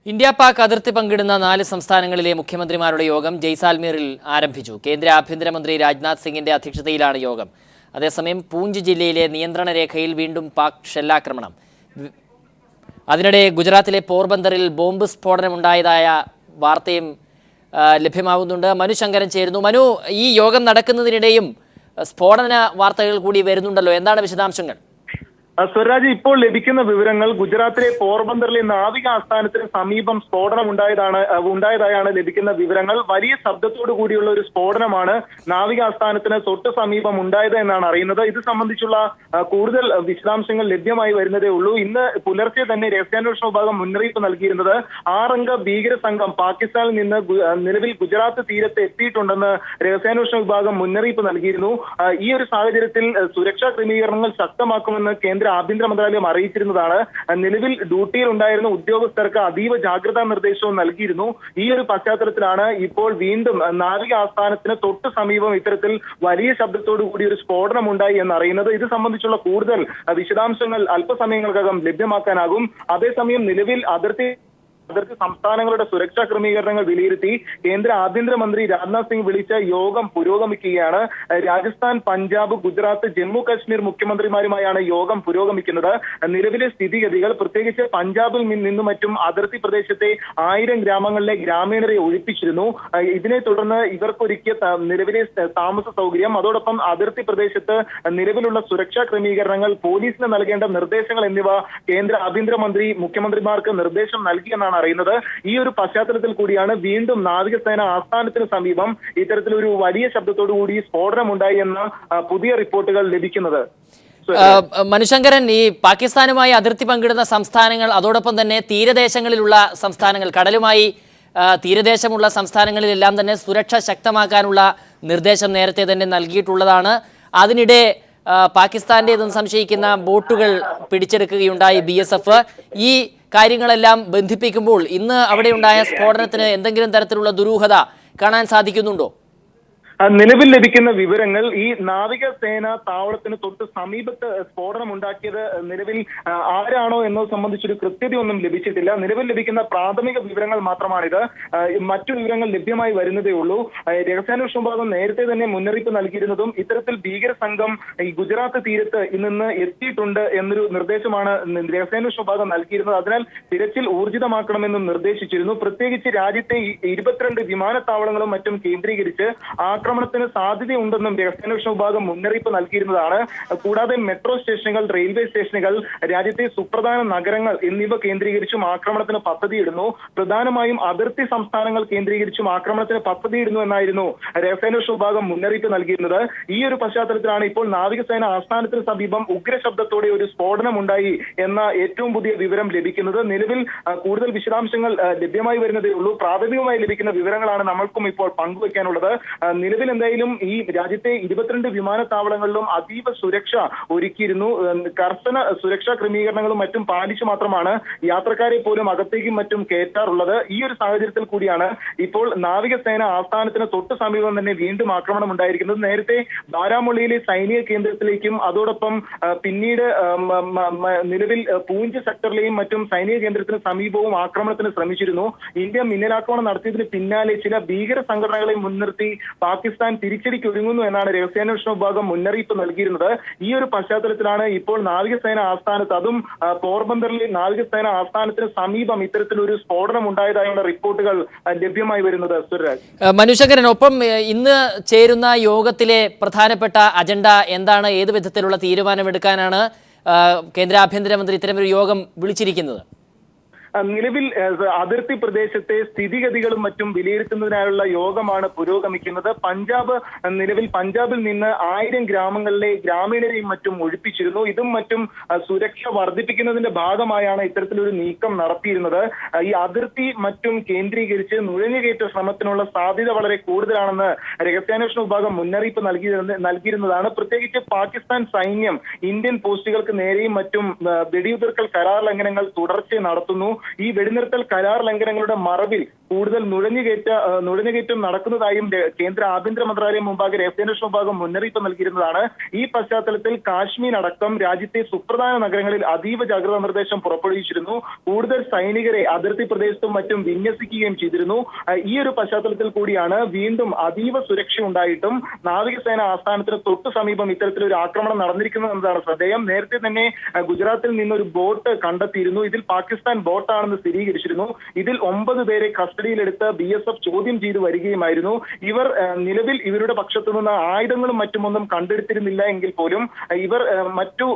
India Pak അതിർത്തി പങ്കിടുന്ന 4 സംസ്ഥാനങ്ങളിലെ മുഖ്യമന്ത്രിമാരുടെ യോഗം ജയ്സാൽമീറിൽ ആരംഭിച്ചു. കേന്ദ്ര ആഭ്യന്തരമന്ത്രി രാജ്നാഥ് സിംഗിന്റെ അധ്യക്ഷതയിലാണ് യോഗം. അതേസമയം പൂഞ്ച് ജില്ലയിലെ നിയന്ത്രണ രേഖയിൽ വീണ്ടും പാക് ഷെല്ലാക്രമണം. അതിനിടെ ഗുജറാത്തിലെ പോർബന്തറിൽ ബോംബ് സ്ഫോടനമുണ്ടായതായ വാർത്തയും ലഭ്യമാകുന്നുണ്ട്. മനു ശങ്കരൻ ചേരുന്നു. മനു, ഈ യോഗം നടക്കുന്നതിനിടെയും സ്ഫോടന വാർത്തകൾ കൂടി വരുന്നുണ്ടല്ലോ, എന്താണ് വിശദാംശങ്ങൾ? സ്വരാജ്, ഇപ്പോൾ ലഭിക്കുന്ന വിവരങ്ങൾ ഗുജറാത്തിലെ പോർബന്തറിലെ നാവിക ആസ്ഥാനത്തിന് സമീപം സ്ഫോടനം ഉണ്ടായതായാണ് ലഭിക്കുന്ന വിവരങ്ങൾ. വലിയ ശബ്ദത്തോടു കൂടിയുള്ള ഒരു സ്ഫോടനമാണ് നാവിക ആസ്ഥാനത്തിന് തൊട്ട് സമീപം ഉണ്ടായത് എന്നാണ് അറിയുന്നത്. ഇത് സംബന്ധിച്ചുള്ള കൂടുതൽ വിശദാംശങ്ങൾ ലഭ്യമായി വരുന്നതേ ഉള്ളൂ. ഇന്ന് പുലർച്ചെ തന്നെ രഹസ്യാന്വേഷണ വിഭാഗം മുന്നറിയിപ്പ് നൽകിയിരുന്നത് 6 അംഗ ഭീകര സംഘം പാകിസ്ഥാനിൽ നിന്ന് നിലവിൽ ഗുജറാത്ത് തീരത്ത് എത്തിയിട്ടുണ്ടെന്ന് രഹസ്യാന്വേഷണ വിഭാഗം മുന്നറിയിപ്പ് നൽകിയിരുന്നു. ഈ ഒരു സാഹചര്യത്തിൽ സുരക്ഷാ ക്രമീകരണങ്ങൾ ശക്തമാക്കുമെന്ന് കേന്ദ്ര ആഭ്യന്തര മന്ത്രാലയം അറിയിച്ചിരുന്നതാണ്. നിലവിൽ ഡ്യൂട്ടിയിൽ ഉണ്ടായിരുന്ന ഉദ്യോഗസ്ഥർക്ക് അതീവ ജാഗ്രതാ നിർദ്ദേശവും നൽകിയിരുന്നു. ഈ ഒരു പശ്ചാത്തലത്തിലാണ് ഇപ്പോൾ വീണ്ടും നാവിക ആസ്ഥാനത്തിന് തൊട്ട് സമീപം ഇത്തരത്തിൽ വലിയ ശബ്ദത്തോടു കൂടി ഒരു സ്ഫോടനം ഉണ്ടായി എന്നറിയുന്നത്. ഇത് സംബന്ധിച്ചുള്ള കൂടുതൽ വിശദാംശങ്ങൾ അല്പസമയങ്ങൾക്കകം ലഭ്യമാക്കാനാകും. അതേസമയം നിലവിൽ അതിർത്തി സംസ്ഥാനങ്ങളുടെ സുരക്ഷാ ക്രമീകരണങ്ങൾ വിലയിരുത്തി കേന്ദ്ര ആഭ്യന്തരമന്ത്രി രാജ്നാഥ് സിംഗ് വിളിച്ച യോഗം പുരോഗമിക്കുകയാണ്. രാജസ്ഥാൻ, പഞ്ചാബ്, ഗുജറാത്ത്, ജമ്മു കാശ്മീർ മുഖ്യമന്ത്രിമാരുമായാണ് യോഗം പുരോഗമിക്കുന്നത്. നിലവിലെ സ്ഥിതിഗതികൾ, പ്രത്യേകിച്ച് പഞ്ചാബിൽ നിന്നും മറ്റും അതിർത്തി പ്രദേശത്തെ 1000 ഗ്രാമങ്ങളിലെ ഗ്രാമീണരെ ഒഴിപ്പിച്ചിരുന്നു. ഇതിനെ തുടർന്ന് ഇവർക്കൊരുക്കിയ നിലവിലെ താമസ സൗകര്യം, അതോടൊപ്പം അതിർത്തി പ്രദേശത്ത് നിലവിലുള്ള സുരക്ഷാ ക്രമീകരണങ്ങൾ, പോലീസിന് നൽകേണ്ട നിർദ്ദേശങ്ങൾ എന്നിവ കേന്ദ്ര ആഭ്യന്തരമന്ത്രി മുഖ്യമന്ത്രിമാർക്ക് നിർദ്ദേശം നൽകിയെന്നാണ് അറിയുന്നത്. ഈ ഒരു പശ്ചാത്തലത്തിൽ കൂടിയാണ് വീണ്ടും നാവികസേന ആസ്ഥാനത്തിന് സമീപം ഇത്തരത്തിലൊരു വലിയ ശബ്ദത്തോടു കൂടി സ്ഫോടനമുണ്ടായി എന്ന പുതിയ റിപ്പോർട്ടുകൾ ലഭിക്കുന്നത്. മനുശങ്കരൻ, ഈ പാകിസ്ഥാനുമായി അതിർത്തി പങ്കിടുന്ന സംസ്ഥാനങ്ങൾ, അതോടൊപ്പം തന്നെ തീരദേശങ്ങളിലുള്ള സംസ്ഥാനങ്ങൾ, കടലുമായി തീരദേശമുള്ള സംസ്ഥാനങ്ങളിലെല്ലാം തന്നെ സുരക്ഷ ശക്തമാക്കാനുള്ള നിർദ്ദേശം നേരത്തെ തന്നെ നൽകിയിട്ടുള്ളതാണ്. അതിനിടെ പാകിസ്ഥാന്റേതെന്ന് സംശയിക്കുന്ന ബോട്ടുകൾ പിടിച്ചെടുക്കുകയുണ്ടായി BSF. ഈ കാര്യങ്ങളെല്ലാം ബന്ധിപ്പിക്കുമ്പോൾ ഇന്ന് അവിടെയുണ്ടായ സ്ഫോടനത്തിന് എന്തെങ്കിലും തരത്തിലുള്ള ദുരൂഹത കാണാൻ സാധിക്കുന്നുണ്ടോ? നിലവിൽ ലഭിക്കുന്ന വിവരങ്ങൾ, ഈ നാവികസേന താവളത്തിന് തൊട്ട് സമീപത്ത് സ്ഫോടനം ഉണ്ടാക്കിയത് നിലവിൽ ആരാണോ എന്നത് സംബന്ധിച്ചൊരു കൃത്യതയൊന്നും ലഭിച്ചിട്ടില്ല. നിലവിൽ ലഭിക്കുന്ന പ്രാഥമിക വിവരങ്ങൾ മാത്രമാണിത്. മറ്റു വിവരങ്ങൾ ലഭ്യമായി വരുന്നതേ ഉള്ളൂ. രഹസ്യാന്വേഷണ വിഭാഗം നേരത്തെ തന്നെ മുന്നറിയിപ്പ് നൽകിയിരുന്നതും ഇത്തരത്തിൽ ഭീകര സംഘം ഈ ഗുജറാത്ത് തീരത്ത് നിന്ന് എത്തിയിട്ടുണ്ട് എന്നൊരു നിർദ്ദേശമാണ് രഹസ്യാന്വേഷണ വിഭാഗം നൽകിയിരുന്നത്. അതിനാൽ തിരച്ചിൽ ഊർജിതമാക്കണമെന്നും നിർദ്ദേശിച്ചിരുന്നു. പ്രത്യേകിച്ച് രാജ്യത്തെ 22 വിമാനത്താവളങ്ങളും മറ്റും കേന്ദ്രീകരിച്ച് ആക്രമണത്തിന് സാധ്യതയുണ്ടെന്നും രഹസ്യാന്വേഷണ വിഭാഗം മുന്നറിയിപ്പ് നൽകിയിരുന്നതാണ്. കൂടാതെ മെട്രോ സ്റ്റേഷനുകൾ, റെയിൽവേ സ്റ്റേഷനുകൾ, രാജ്യത്തെ സുപ്രധാന നഗരങ്ങൾ എന്നിവ കേന്ദ്രീകരിച്ചും ആക്രമണത്തിന് പദ്ധതിയിടുന്നു. പ്രധാനമായും അതിർത്തി സംസ്ഥാനങ്ങൾ കേന്ദ്രീകരിച്ചും ആക്രമണത്തിന് പദ്ധതിയിടുന്നു എന്നായിരുന്നു രഹസ്യാന്വേഷണ വിഭാഗം മുന്നറിയിപ്പ് നൽകിയിരുന്നത്. ഈ ഒരു പശ്ചാത്തലത്തിലാണ് ഇപ്പോൾ നാവികസേന ആസ്ഥാനത്തിന് സമീപം ഉഗ്രശബ്ദത്തോടെ ഒരു സ്ഫോടനം ഉണ്ടായി എന്ന ഏറ്റവും പുതിയ വിവരം ലഭിക്കുന്നത്. നിലവിൽ കൂടുതൽ വിശദാംശങ്ങൾ ലഭ്യമായി വരുന്നതേ ഉള്ളൂ. പ്രാഥമികമായി ലഭിക്കുന്ന വിവരങ്ങളാണ് നമ്മൾക്കും ഇപ്പോൾ പങ്കുവയ്ക്കാനുള്ളത്. നിലവിൽ എന്തായാലും ഈ രാജ്യത്തെ 22 വിമാനത്താവളങ്ങളിലും അതീവ സുരക്ഷ ഒരുക്കിയിരുന്നു. കർശന സുരക്ഷാ ക്രമീകരണങ്ങളും മറ്റും പാലിച്ചു മാത്രമാണ് യാത്രക്കാരെ പോലും അകത്തേക്കും മറ്റും കയറ്റാറുള്ളത്. ഈ ഒരു സാഹചര്യത്തിൽ കൂടിയാണ് ഇപ്പോൾ നാവികസേന ആസ്ഥാനത്തിന് തൊട്ട് സമീപം തന്നെ വീണ്ടും ആക്രമണം ഉണ്ടായിരിക്കുന്നത്. നേരത്തെ ബാരാമുള്ളയിലെ സൈനിക കേന്ദ്രത്തിലേക്കും അതോടൊപ്പം പിന്നീട് നിലവിൽ പൂഞ്ച് സെക്ടറിലെയും മറ്റും സൈനിക കേന്ദ്രത്തിന് സമീപവും ആക്രമണത്തിന് ശ്രമിച്ചിരുന്നു. ഇന്ത്യ മിന്നലാക്രമണം നടത്തിയതിന് പിന്നാലെ ചില ഭീകര സംഘടനകളെ മുൻനിർത്തി പാകിസ്ഥാൻ തിരിച്ചടിക്ക് ഒരുങ്ങുന്നു എന്നാണ് രഹസ്യാന്വേഷണ വിഭാഗം മുന്നറിയിപ്പ് നൽകിയിരുന്നത്. ഈ ഒരു പശ്ചാത്തലത്തിലാണ് ഇപ്പോൾ നാവികസേന ആസ്ഥാനത്ത്, അതും പോർബന്തറിലെ നാവികസേന ആസ്ഥാനത്തിന് സമീപം ഇത്തരത്തിലൊരു സ്ഫോടനം ഉണ്ടായതായുള്ള റിപ്പോർട്ടുകൾ ലഭ്യമായി വരുന്നത്. സുരരാജ്, മനുശങ്കരൻ, ഒപ്പം ഇന്ന് ചേരുന്ന യോഗത്തിലെ പ്രധാനപ്പെട്ട അജണ്ട എന്താണ്? ഏത് വിധത്തിലുള്ള തീരുമാനമെടുക്കാനാണ് കേന്ദ്ര ആഭ്യന്തരമന്ത്രി ഇത്തരമൊരു യോഗം വിളിച്ചിരിക്കുന്നത്? നിലവിൽ അതിർത്തി പ്രദേശത്തെ സ്ഥിതിഗതികളും മറ്റും വിലയിരുത്തുന്നതിനായുള്ള യോഗമാണ് പുരോഗമിക്കുന്നത്. നിലവിൽ പഞ്ചാബിൽ നിന്ന് 1000 ഗ്രാമങ്ങളിലെ ഗ്രാമീണരെയും മറ്റും ഒഴിപ്പിച്ചിരുന്നു. ഇതും മറ്റും സുരക്ഷ വർദ്ധിപ്പിക്കുന്നതിന്റെ ഭാഗമായാണ് ഇത്തരത്തിലൊരു നീക്കം നടത്തിയിരുന്നത്. ഈ അതിർത്തി മറ്റും കേന്ദ്രീകരിച്ച് നുഴഞ്ഞുകയറ്റ ശ്രമത്തിനുള്ള സാധ്യത വളരെ കൂടുതലാണെന്ന് രഹസ്യാന്വേഷണ വിഭാഗം മുന്നറിയിപ്പ് നൽകിയിരുന്നതാണ്. പ്രത്യേകിച്ച് പാകിസ്ഥാൻ സൈന്യം ഇന്ത്യൻ പോസ്റ്റുകൾക്ക് നേരെയും മറ്റും വെടിയുതിർക്കൽ കരാർ ലംഘനങ്ങൾ തുടർച്ചയായി നടത്തുന്നു. ഈ വെടിനിർത്തൽ കരാർ ലംഘനങ്ങളുടെ മറവിൽ കൂടുതൽ നുഴഞ്ഞുകയറ്റം നടക്കുന്നതായും കേന്ദ്ര ആഭ്യന്തര മന്ത്രാലയം മുമ്പാകെ രഹസ്യാന്വേഷണ വിഭാഗം മുന്നറിയിപ്പ് നൽകിയിരുന്നതാണ്. ഈ പശ്ചാത്തലത്തിൽ കാശ്മീർ അടക്കം രാജ്യത്തെ സുപ്രധാന നഗരങ്ങളിൽ അതീവ ജാഗ്രതാ നിർദ്ദേശം പുറപ്പെടുവിച്ചിരുന്നു. കൂടുതൽ സൈനികരെ അതിർത്തി പ്രദേശത്തും മറ്റും വിന്യസിക്കുകയും ചെയ്തിരുന്നു. ഈ ഒരു പശ്ചാത്തലത്തിൽ കൂടിയാണ് വീണ്ടും അതീവ സുരക്ഷ ഉണ്ടായിട്ടും നാവികസേന ആസ്ഥാനത്തിന് തൊട്ടു സമീപം ഇത്തരത്തിലൊരു ആക്രമണം നടന്നിരിക്കുന്നത് എന്നതാണ് ശ്രദ്ധേയം. നേരത്തെ തന്നെ ഗുജറാത്തിൽ നിന്നൊരു ബോട്ട് കണ്ടെത്തിയിരുന്നു. ഇതിൽ പാകിസ്ഥാൻ ബോട്ടാണെന്ന് സ്ഥിരീകരിച്ചിരുന്നു. ഇതിൽ 9 പേരെ കസ്റ്റഡിയിലെടുത്ത് BSF ചോദ്യം ചെയ്തു വരികയുമായിരുന്നു. ഇവർ നിലവിൽ ഇവരുടെ പക്ഷത്തു നിന്ന് ആയുധങ്ങളും മറ്റുമൊന്നും കണ്ടെടുത്തിരുന്നില്ല എങ്കിൽ പോലും ഇവർ മറ്റു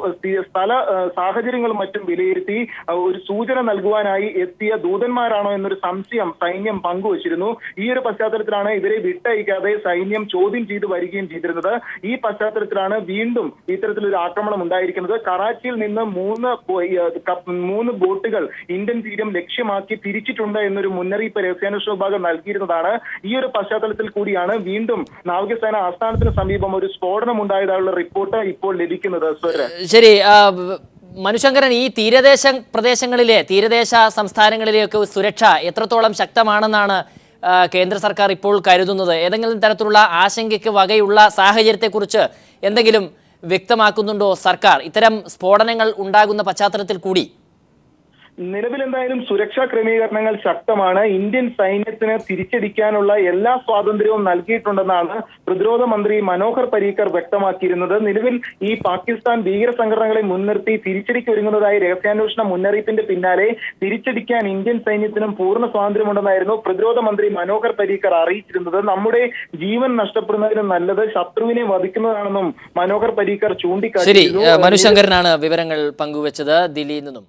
സ്ഥല സാഹചര്യങ്ങളും മറ്റും വിലയിരുത്തി ഒരു സൂചന നൽകുവാനായി എത്തിയ ദൂതന്മാരാണോ എന്നൊരു സംശയം സൈന്യം പങ്കുവച്ചിരുന്നു. ഈ ഒരു പശ്ചാത്തലത്തിലാണ് ഇവരെ വിട്ടയക്കാതെ സൈന്യം ചോദ്യം ചെയ്തു വരികയും ചെയ്തിരുന്നത്. ഈ പശ്ചാത്തലത്തിലാണ് വീണ്ടും ഇത്തരത്തിലൊരു ആക്രമണം ഉണ്ടായിരിക്കുന്നത്. കറാച്ചിയിൽ നിന്ന് 3 ബോട്ടുകൾ ഇന്ത്യൻ തീരം ലക്ഷ്യമാക്കി തിരിച്ചിട്ടുണ്ട് എന്നൊരു മുന്നറിയിപ്പ് രഹസ്യാന്വേഷണ വിഭാഗം നൽകിയിരുന്നതാണ്. ഈ ഒരു പശ്ചാത്തലത്തിൽ കൂടിയാണ് വീണ്ടും നാവികസേന ആസ്ഥാനത്തിന് സമീപം ഒരു സ്ഫോടനം ഉണ്ടായതായുള്ള റിപ്പോർട്ട് ഇപ്പോൾ ലഭിക്കുന്നത്. ശരി, മനുശങ്കരൻ, ഈ തീരദേശ സംസ്ഥാനങ്ങളിലെയൊക്കെ സുരക്ഷ എത്രത്തോളം ശക്തമാണെന്നാണ് കേന്ദ്ര സർക്കാർ ഇപ്പോൾ കരുതുന്നത്? ഏതെങ്കിലും തരത്തിലുള്ള ആശങ്കയ്ക്ക് വകയുള്ള സാഹചര്യത്തെക്കുറിച്ച് എന്തെങ്കിലും വ്യക്തമാക്കുന്നുണ്ടോ സർക്കാർ ഇത്തരം സ്ഫോടനങ്ങൾ ഉണ്ടാകുന്ന പശ്ചാത്തലത്തിൽ കൂടി? നിലവിൽ എന്തായാലും സുരക്ഷാ ക്രമീകരണങ്ങൾ ശക്തമാണ്. ഇന്ത്യൻ സൈന്യത്തിന് തിരിച്ചടിക്കാനുള്ള എല്ലാ സ്വാതന്ത്ര്യവും നൽകിയിട്ടുണ്ടെന്നാണ് പ്രതിരോധ മന്ത്രി മനോഹർ പരീക്കർ വ്യക്തമാക്കിയിരുന്നത്. നിലവിൽ ഈ പാകിസ്ഥാൻ ഭീകര സംഘടനകളെ മുൻനിർത്തി തിരിച്ചടിക്ക് ഒരുങ്ങുന്നതായി രഹസ്യാന്വേഷണ മുന്നറിയിപ്പിന്റെ പിന്നാലെ തിരിച്ചടിക്കാൻ ഇന്ത്യൻ സൈന്യത്തിനും പൂർണ്ണ സ്വാതന്ത്ര്യമുണ്ടെന്നായിരുന്നു പ്രതിരോധ മന്ത്രി മനോഹർ പരീക്കർ അറിയിച്ചിരുന്നത്. നമ്മുടെ ജീവൻ നഷ്ടപ്പെടുന്നതിനും നല്ലത് ശത്രുവിനെ വധിക്കുന്നതാണെന്നും മനോഹർ പരീക്കർ ചൂണ്ടിക്കാട്ടി. ശരി, മനുശങ്കരനാണ് വിവരങ്ങൾ പങ്കുവച്ചത് ദില്ലിയിൽ നിന്നും.